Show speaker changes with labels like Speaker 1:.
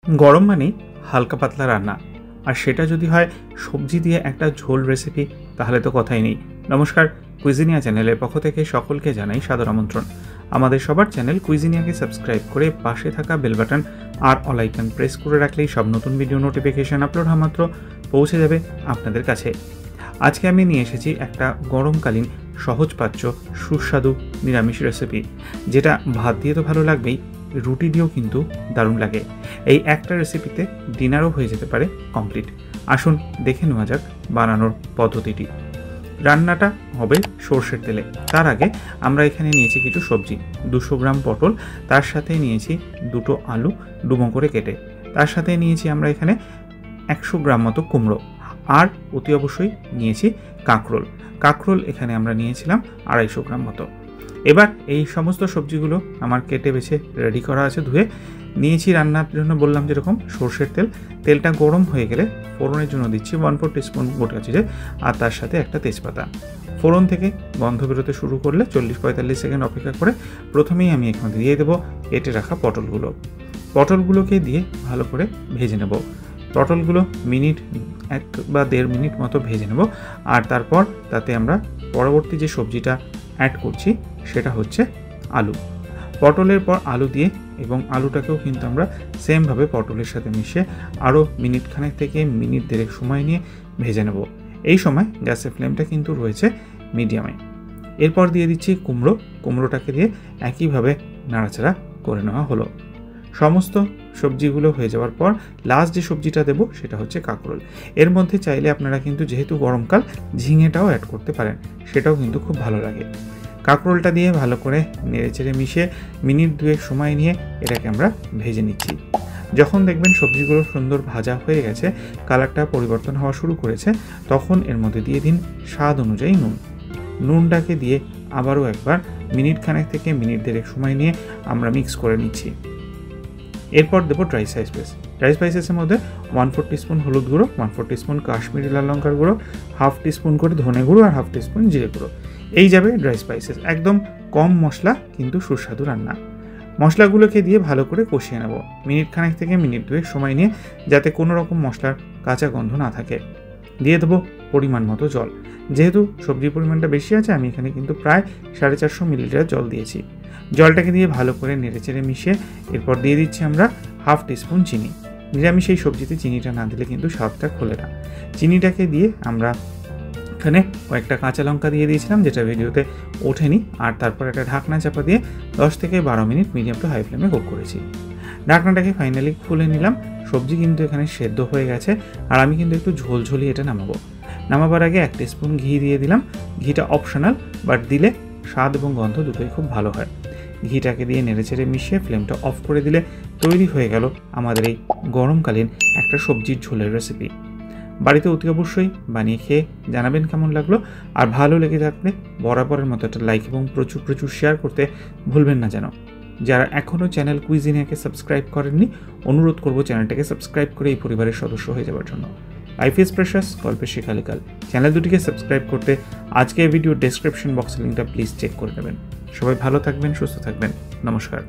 Speaker 1: গরম মানেই হালকা পাতলা রান্না, আর সেটা যদি হয় সবজি দিয়ে একটা ঝোল রেসিপি, তাহলে তো কথাই নেই। নমস্কার, কুইজিনিয়া চ্যানেলের পক্ষ থেকে সকলকে জানাই সাদর আমন্ত্রণ। আমাদের সবার চ্যানেল কুইজিনিয়াকে সাবস্ক্রাইব করে পাশে থাকা বেল বাটন আর অল আইকন প্রেস করে রাখলেই সব নতুন ভিডিও নোটিফিকেশান আপলোড হওয়া মাত্র পৌঁছে যাবে আপনাদের কাছে। আজকে আমি নিয়ে এসেছি একটা গরমকালীন সহজপাচ্য সুস্বাদু নিরামিষ রেসিপি, যেটা ভাত দিয়ে তো ভালো লাগবেই, রুটি দিয়েও কিন্তু দারুণ লাগে। এই একটা রেসিপিতে ডিনারও হয়ে যেতে পারে কমপ্লিট। আসুন দেখে নেওয়া যাক বানানোর পদ্ধতিটি। রান্নাটা হবে সর্ষের তেলে। তার আগে আমরা এখানে নিয়েছি কিছু সবজি, 200 গ্রাম পটল, তার সাথে নিয়েছি 2টো আলু ডুমো করে কেটে, তার সাথে নিয়েছি আমরা এখানে 100 গ্রাম মতো কুমড়ো, আর অতি অবশ্যই নিয়েছি কাঁকরোল এখানে আমরা নিয়েছিলাম 250 গ্রাম মতো। এবার এই সমস্ত সবজিগুলো আমার কেটে বেছে রেডি করা আছে, ধুয়ে নিয়েছি। রান্নার জন্য বললাম যেরকম সর্ষের তেল, তেলটা গরম হয়ে গেলে ফোড়নের জন্য দিচ্ছি 1/4 টিস্পুন গোটা জিরে, আর তার সাথে একটা তেজপাতা। ফোড়ন থেকে গন্ধ বেরোতে শুরু করলে 40-45 সেকেন্ড অপেক্ষা করে প্রথমেই আমি এখানে দিয়ে দেবো কেটে রাখা পটলগুলোকে দিয়ে ভালো করে ভেজে নেব। পটলগুলো মিনিট 1 বা 1.5 মিনিট মতো ভেজে নেব, আর তারপর তাতে আমরা পরবর্তী যে সবজিটা অ্যাড করছি সেটা হচ্ছে আলু। পটলের পর আলু দিয়ে, এবং আলুটাকেও কিন্তু আমরা সেমভাবে পটলের সাথে মিশিয়ে আরও মিনিট খানেক থেকে মিনিট 1.5 সময় নিয়ে ভেজে নেব। এই সময় গ্যাসের ফ্লেমটা কিন্তু রয়েছে মিডিয়ামে। এরপর দিয়ে দিচ্ছি কুমড়োটাকে দিয়ে একইভাবে নাড়াচাড়া করে নেওয়া হলো। সমস্ত সবজিগুলো হয়ে যাওয়ার পর লাস্ট যে সবজিটা দেবো সেটা হচ্ছে কাঁকরোল। এর মধ্যে চাইলে আপনারা কিন্তু, যেহেতু গরমকাল, ঝিঙেটাও অ্যাড করতে পারেন, সেটাও কিন্তু খুব ভালো লাগে। কাঁকরোলটা দিয়ে ভালো করে নেড়েচেড়ে মিশিয়ে মিনিট 2 সময় নিয়ে এটাকে আমরা ভেজে নিচ্ছি। যখন দেখবেন সবজিগুলো সুন্দর ভাজা হয়ে গেছে, কালারটা পরিবর্তন হওয়া শুরু করেছে, তখন এর মধ্যে দিয়ে দিন স্বাদ অনুযায়ী নুনটাকে দিয়ে আবারও একবার মিনিট খানেক থেকে মিনিট 1.5 সময় নিয়ে আমরা মিক্স করে নিচ্ছি। এরপর দেবো ড্রাই স্পাইসেসের মধ্যে 1/4 টিস্পুন হলুদ গুঁড়ো, 1/4 টিস্পুন কাশ্মীরি লাল লঙ্কার গুঁড়ো, 1/2 টিস্পুন করে ধনে গুঁড়ো, আর 1/2 টিস্পুন জিরে গুঁড়ো। এই যাবে ড্রাই স্পাইসেস। একদম কম মশলা কিন্তু সুস্বাদু রান্না। মশলাগুলোকে দিয়ে ভালো করে কষিয়ে নেব মিনিট খানেক থেকে মিনিট 2 সময় নিয়ে, যাতে কোনো রকম মশলার কাঁচা গন্ধ না থাকে। দিয়ে দেবো পরিমাণ মতো জল। যেহেতু সবজির পরিমাণটা বেশি আছে, আমি এখানে কিন্তু প্রায় 450 মিলিলিটার জল দিয়েছি। জলটাকে দিয়ে ভালো করে নেড়েচেড়ে মিশিয়ে এরপর দিয়ে দিচ্ছি আমরা 1/2 টিস্পুন চিনি। নিরামিষ এই সবজিতে চিনিটা না দিলে কিন্তু স্বাদটা খোলে না। চিনিটাকে দিয়ে আমরা এখানে কয়েকটা কাঁচা লঙ্কা দিয়ে দিয়েছিলাম, যেটা ভিডিওতে ওঠেনি, আর তারপর একটা ঢাকনা চাপা দিয়ে 10 থেকে 12 মিনিট মিডিয়াম টু হাই ফ্লেমে কুক করেছি। ঢাকনাটাকে ফাইনালি খুলে নিলাম। সবজি কিন্তু এখানে সেদ্ধ হয়ে গেছে, আর আমি কিন্তু একটু ঝোলঝোলি এটা নামাবার আগে 1 টিস্পুন ঘি দিয়ে দিলাম। ঘিটা অপশনাল, বাট দিলে স্বাদ এবং গন্ধ দুটোই খুব ভালো হয়। ঘিটাকে দিয়ে নেড়েচেড়ে মিশিয়ে ফ্লেমটা অফ করে দিলে তৈরি হয়ে গেল আমাদের এই গরমকালীন একটা সবজির ঝোলের রেসিপি। বাড়িতে অতি অবশ্যই বানিয়ে খেয়ে জানাবেন কেমন লাগলো, আর ভালো লেগে থাকলে বরাবরের মতো একটা লাইক এবং প্রচুর শেয়ার করতে ভুলবেন না যেন। যারা এখনও চ্যানেল কুইজিনিয়াকে সাবস্ক্রাইব করেননি, অনুরোধ করব চ্যানেলটাকে সাবস্ক্রাইব করে এই পরিবারের সদস্য হয়ে যাওয়ার জন্য। লাইফ ইজ প্রেশাস, গল্পের শেখালেকাল চ্যানেল দুটিকে সাবস্ক্রাইব করতে আজকে এই ভিডিও ডেসক্রিপশন বক্সের লিঙ্কটা প্লিজ চেক করে নেবেন। সবাই ভালো থাকবেন, সুস্থ থাকবেন। নমস্কার।